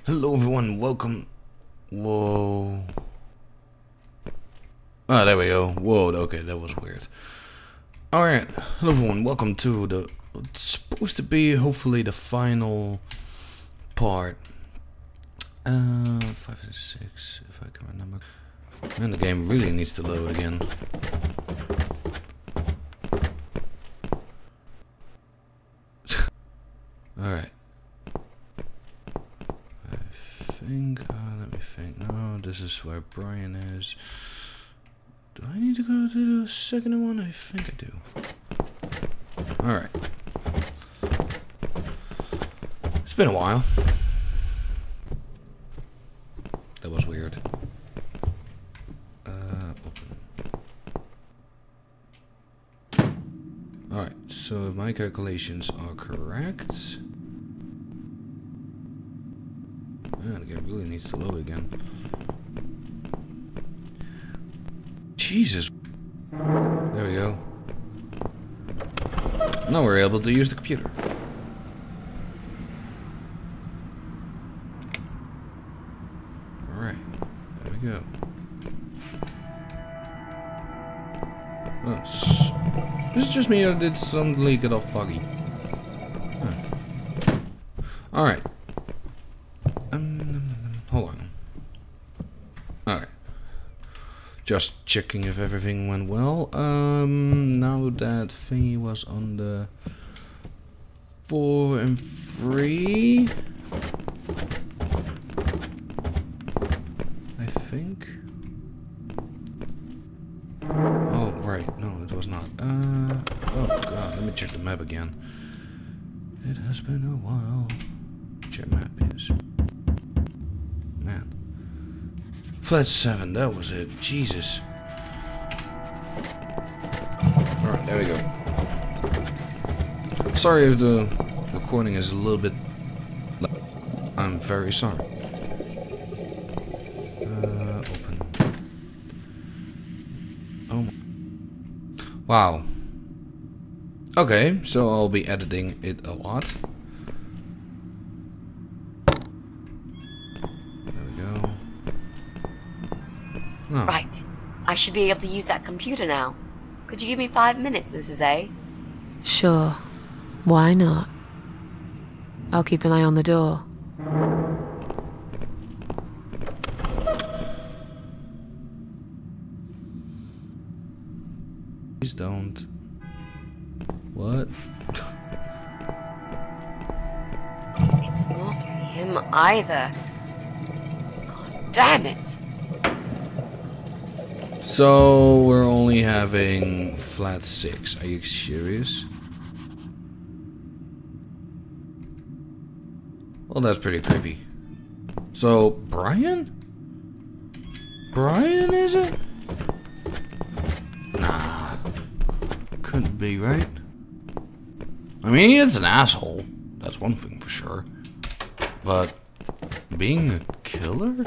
Hello everyone, welcome. Whoa. Ah, there we go. Whoa, okay, that was weird. Alright, hello everyone, welcome to the, it's supposed to be hopefully the final part. 5 and 6, if I can remember. And the game really needs to load again. Alright. Let me think. No, this is where Brian is. Do I need to go to the second one? I think I do. Alright. It's been a while. That was weird. Open. Alright, so if my calculations are correct. Man, the game really needs to load again. Jesus. There we go. Now we're able to use the computer. Alright. There we go. Oh, this is just me or did suddenly get all foggy? Huh. Alright. Hold on. Alright. Just checking if everything went well. Now that thingy was on the 4 and 3. I think. Oh, right. No, it was not. Oh god, let me check the map again. It has been a while. Check map, yes. Man. Flat 7, that was it. Jesus. Alright, there we go. Sorry if the recording is a little bit... I'm very sorry. Open. Oh my... Wow. Okay, so I'll be editing it a lot. Oh. Right. I should be able to use that computer now. Could you give me 5 minutes, Mrs. A? Sure. Why not? I'll keep an eye on the door. Please don't. What? It's not him either. God damn it! So we're only having flat 6. Are you serious? Well, that's pretty creepy. So Brian? Brian is it? Nah. Couldn't be, right? I mean, he is an asshole. That's one thing for sure. But being a killer?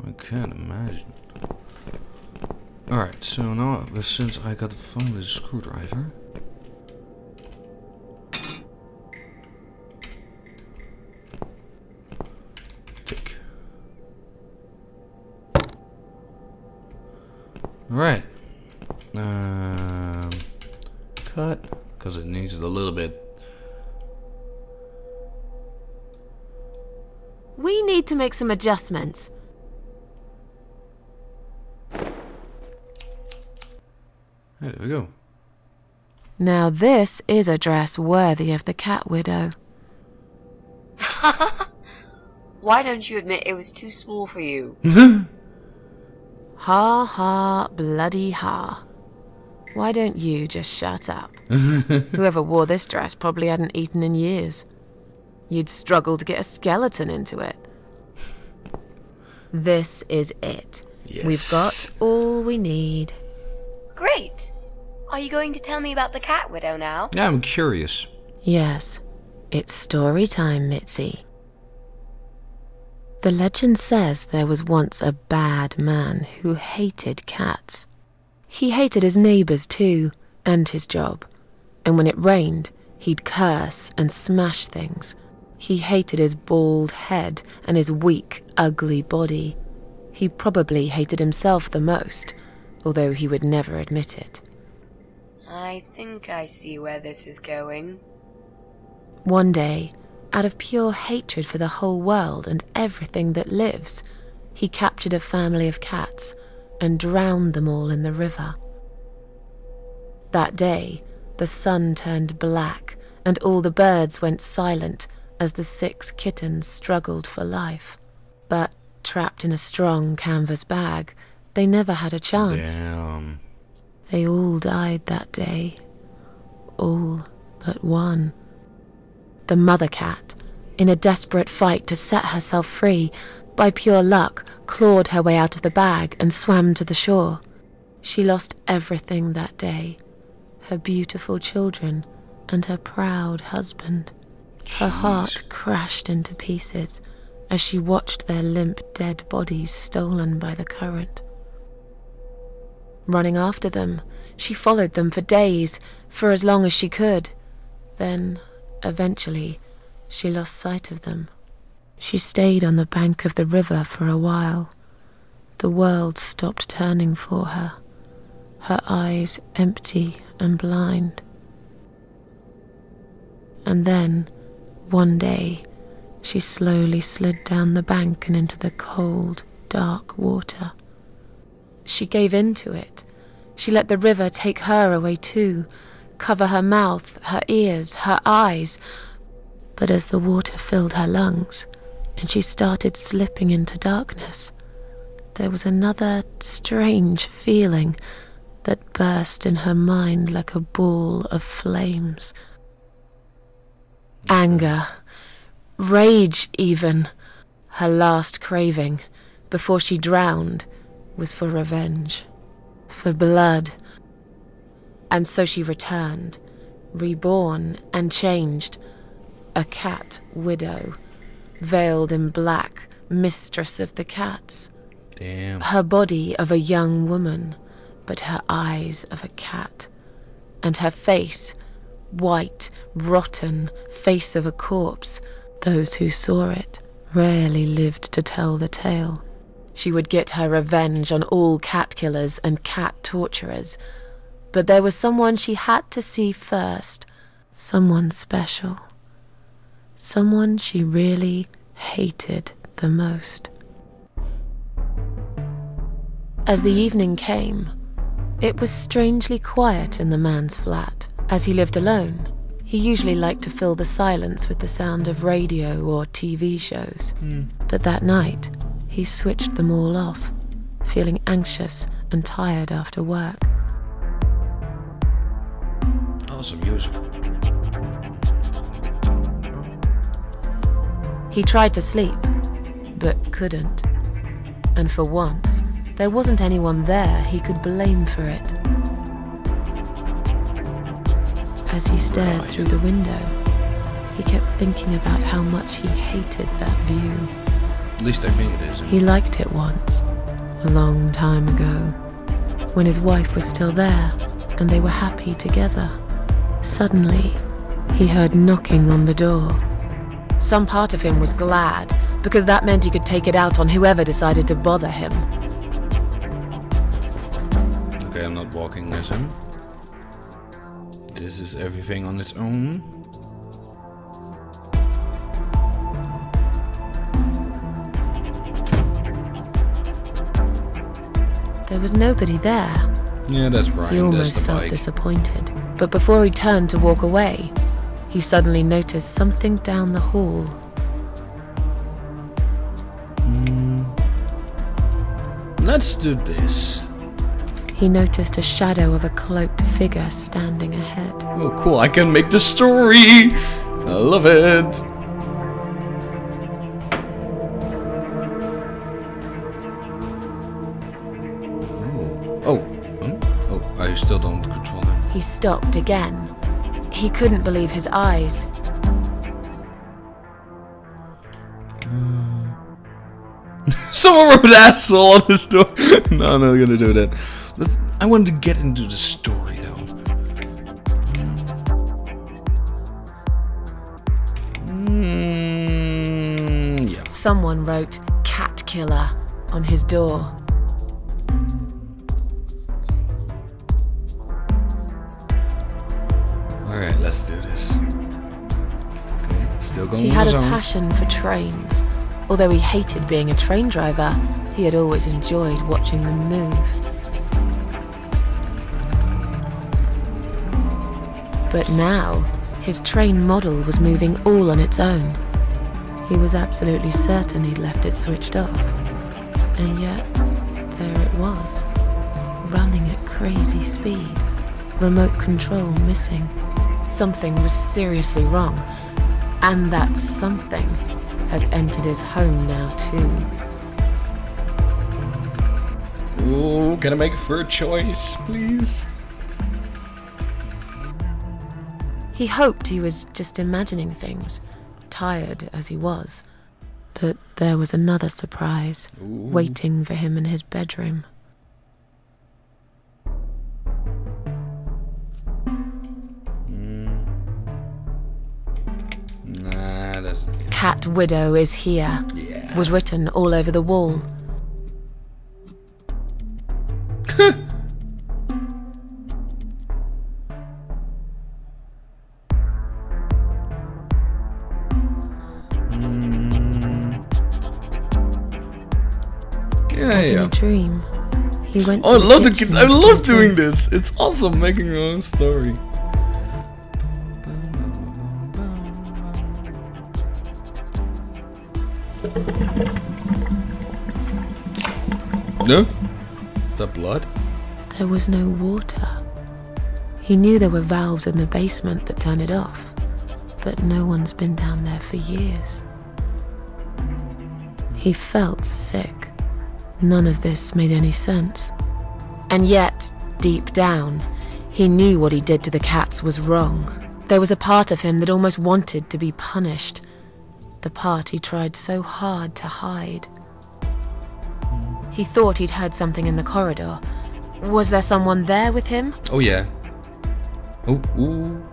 I can't imagine. Alright, so now since I got to find this screwdriver. Tick. Alright. Cut. Because it needs it a little bit. We need to make some adjustments. There we go. Now this is a dress worthy of the cat widow. Why don't you admit it was too small for you? Ha ha, bloody ha. Why don't you just shut up? Whoever wore this dress probably hadn't eaten in years. You'd struggle to get a skeleton into it. This is it. Yes. We've got all we need. Great! Are you going to tell me about the cat widow now? Yeah, I'm curious. Yes, it's story time, Mitzi. The legend says there was once a bad man who hated cats. He hated his neighbors too, and his job. And when it rained, he'd curse and smash things. He hated his bald head and his weak, ugly body. He probably hated himself the most, although he would never admit it. I think I see where this is going. One day, out of pure hatred for the whole world and everything that lives, he captured a family of cats and drowned them all in the river. That day, the sun turned black and all the birds went silent as the 6 kittens struggled for life. But trapped in a strong canvas bag, they never had a chance. Damn. They all died that day. All but one. The mother cat, in a desperate fight to set herself free, by pure luck, clawed her way out of the bag and swam to the shore. She lost everything that day. Her beautiful children and her proud husband. Her heart crashed into pieces as she watched their limp, dead bodies stolen by the current. Running after them, she followed them for days, for as long as she could. Then, eventually, she lost sight of them. She stayed on the bank of the river for a while. The world stopped turning for her, her eyes empty and blind. And then, one day, she slowly slid down the bank and into the cold, dark water. She gave in to it. She let the river take her away too, cover her mouth, her ears, her eyes. But as the water filled her lungs, and she started slipping into darkness, there was another strange feeling that burst in her mind like a ball of flames. Anger, rage even. Her last craving, before she drowned, was for revenge, for blood. And so she returned, reborn and changed, a cat widow, veiled in black, mistress of the cats. Damn. Her body of a young woman, but her eyes of a cat, and her face, white, rotten, face of a corpse. Those who saw it rarely lived to tell the tale. She would get her revenge on all cat killers and cat torturers. But there was someone she had to see first. Someone special. Someone she really hated the most. As the evening came, it was strangely quiet in the man's flat. As he lived alone, he usually liked to fill the silence with the sound of radio or TV shows. But that night, he switched them all off, feeling anxious and tired after work. Awesome music. He tried to sleep, but couldn't. And for once, there wasn't anyone there he could blame for it. As he stared through the window, he kept thinking about how much he hated that view. At least I think it is. He liked it once, a long time ago, when his wife was still there and they were happy together. Suddenly, he heard knocking on the door. Some part of him was glad, because that meant he could take it out on whoever decided to bother him. Okay, I'm not walking with him. This is everything on its own. There was nobody there. Yeah, that's Brian. He almost felt disappointed. But before he turned to walk away, he suddenly noticed something down the hall. Let's do this. He noticed a shadow of a cloaked figure standing ahead. Oh, cool. I can make the story. I love it. Oh, I still don't control him. He stopped again. He couldn't believe his eyes. Someone wrote asshole on his door. No, I'm not gonna do that. I wanted to get into the story though. Someone wrote "Cat Killer" on his door. Alright, let's do this. Okay, still going He on had his a own. passion for trains. Although he hated being a train driver, he had always enjoyed watching them move. But now, his train model was moving all on its own. He was absolutely certain he'd left it switched off. And yet, there it was, running at crazy speed, remote control missing. Something was seriously wrong, and that something had entered his home now too. Ooh, can I make a third choice, please? He hoped he was just imagining things, tired as he was. But there was another surprise waiting for him in his bedroom. Nah, that's... "Cat Widow is here," Yeah. was written all over the wall. As in a dream, he went Oh, to I love the the kitchen I to love get doing in. this. It's awesome making your own story. No? Is that blood? There was no water. He knew there were valves in the basement that turned it off, but no one's been down there for years. He felt sick. None of this made any sense. And yet, deep down, he knew what he did to the cats was wrong. There was a part of him that almost wanted to be punished. The part he tried so hard to hide. He thought he'd heard something in the corridor. Was there someone there with him? Oh yeah. Oh, ooh.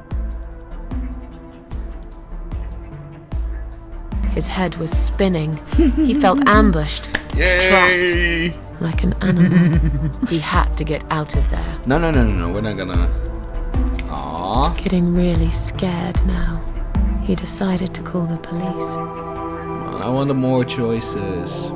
His head was spinning. He felt ambushed, Yay! trapped, like an animal. He had to get out of there. No, we're not gonna. Aww. Getting really scared now, he decided to call the police. I want more choices.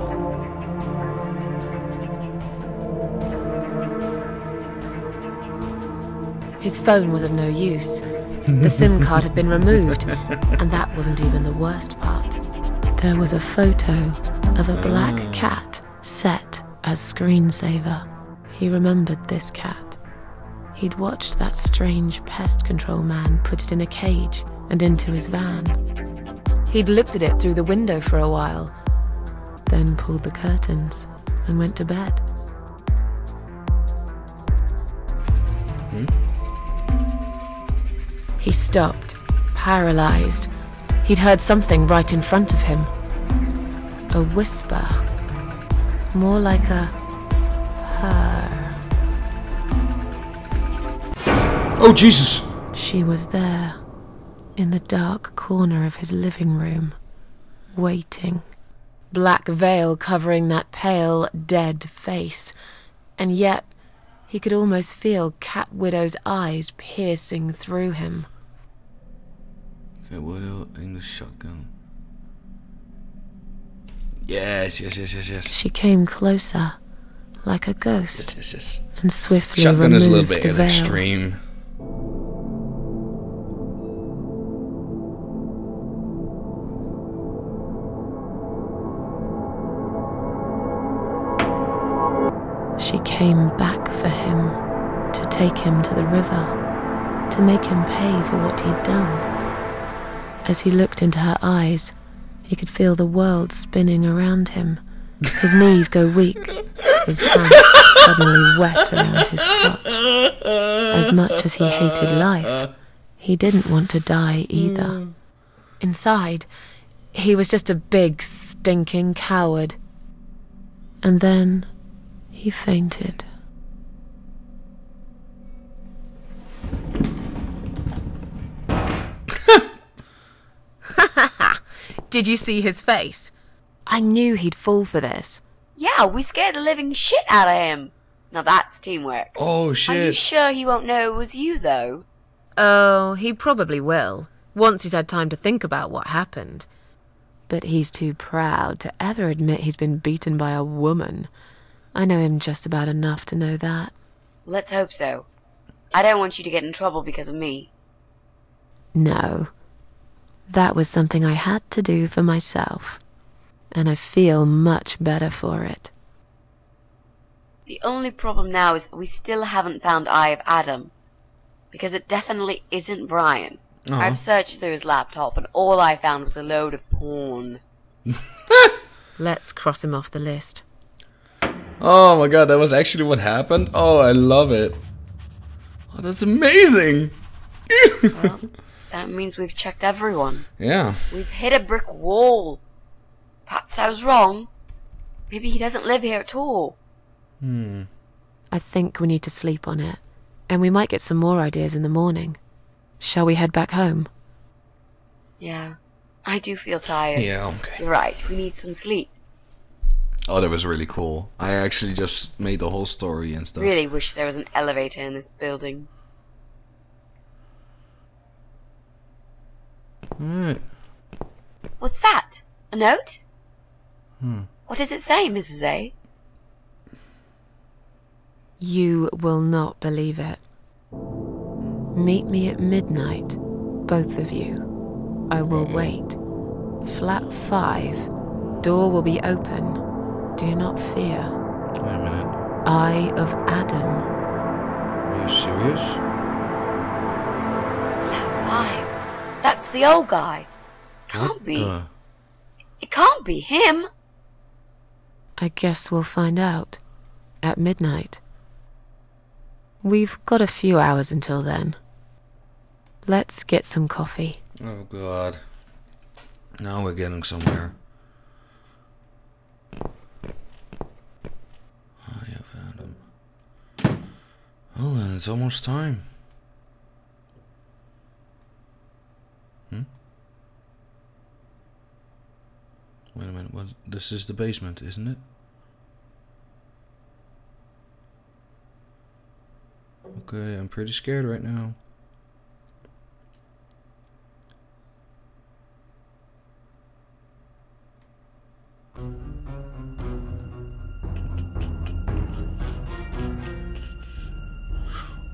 His phone was of no use. The SIM card had been removed, and that wasn't even the worst part. There was a photo of a black cat set as screensaver. He remembered this cat. He'd watched that strange pest control man put it in a cage and into his van. He'd looked at it through the window for a while, then pulled the curtains and went to bed. He stopped, paralyzed. He'd heard something right in front of him. A whisper. More like a purr. Oh Jesus! She was there, in the dark corner of his living room, waiting. Black veil covering that pale, dead face. And yet, he could almost feel Cat Widow's eyes piercing through him. Okay, Widow English shotgun. Yes. She came closer, like a ghost, Yes. and swiftly Shotgun removed is a little bit the veil. extreme. She came back for him, to take him to the river, to make him pay for what he'd done. As he looked into her eyes, he could feel the world spinning around him. His knees go weak, his pants suddenly wet around his crotch. As much as he hated life, he didn't want to die either. Inside, he was just a big, stinking coward. And then he fainted. Did you see his face? I knew he'd fall for this. Yeah, we scared the living shit out of him. Now that's teamwork. Oh Are you shit. sure he won't know it was you, though? Oh, he probably will, once he's had time to think about what happened. But he's too proud to ever admit he's been beaten by a woman. I know him just about enough to know that. Let's hope so. I don't want you to get in trouble because of me. No. That was something I had to do for myself. And I feel much better for it. The only problem now is that we still haven't found Eye of Adam. Because it definitely isn't Brian. I've searched through his laptop and all I found was a load of porn. Let's cross him off the list. Oh my god, that was actually what happened? Oh, I love it. Oh, that's amazing. Well, that means we've checked everyone. Yeah. We've hit a brick wall. Perhaps I was wrong. Maybe he doesn't live here at all. I think we need to sleep on it. And we might get some more ideas in the morning. Shall we head back home? Yeah, I do feel tired. Yeah, okay. You're right, we need some sleep. Oh, that was really cool. I actually just made the whole story and stuff. Really wish there was an elevator in this building. Alright. What's that? A note? What does it say, Mrs. A? You will not believe it. Meet me at midnight, both of you. I will wait. Flat 5. Door will be open. Do not fear. Wait a minute. Eye of Adam. Are you serious? Flat 5. That's the old guy. Can't What be. the- It can't be him. I guess we'll find out. At midnight. We've got a few hours until then. Let's get some coffee. Oh god. Now we're getting somewhere. I have Adam. Well then, it's almost time. Wait a minute, what? This is the basement, isn't it? Okay, I'm pretty scared right now.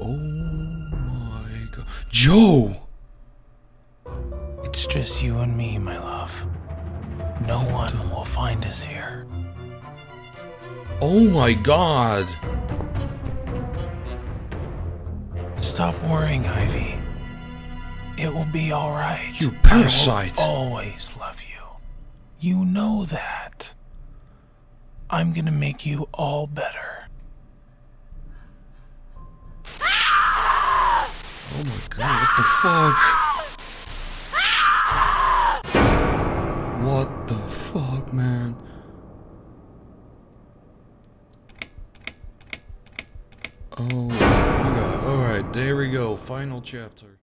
Oh my god. Joe! It's just you and me, my love. No one will find us here. Oh my god! Stop worrying, Ivy. It will be alright. You parasite! I will always love you. You know that. I'm gonna make you all better. Oh my god, what the fuck? What the fuck, man? Oh my god, alright, there we go, final chapter.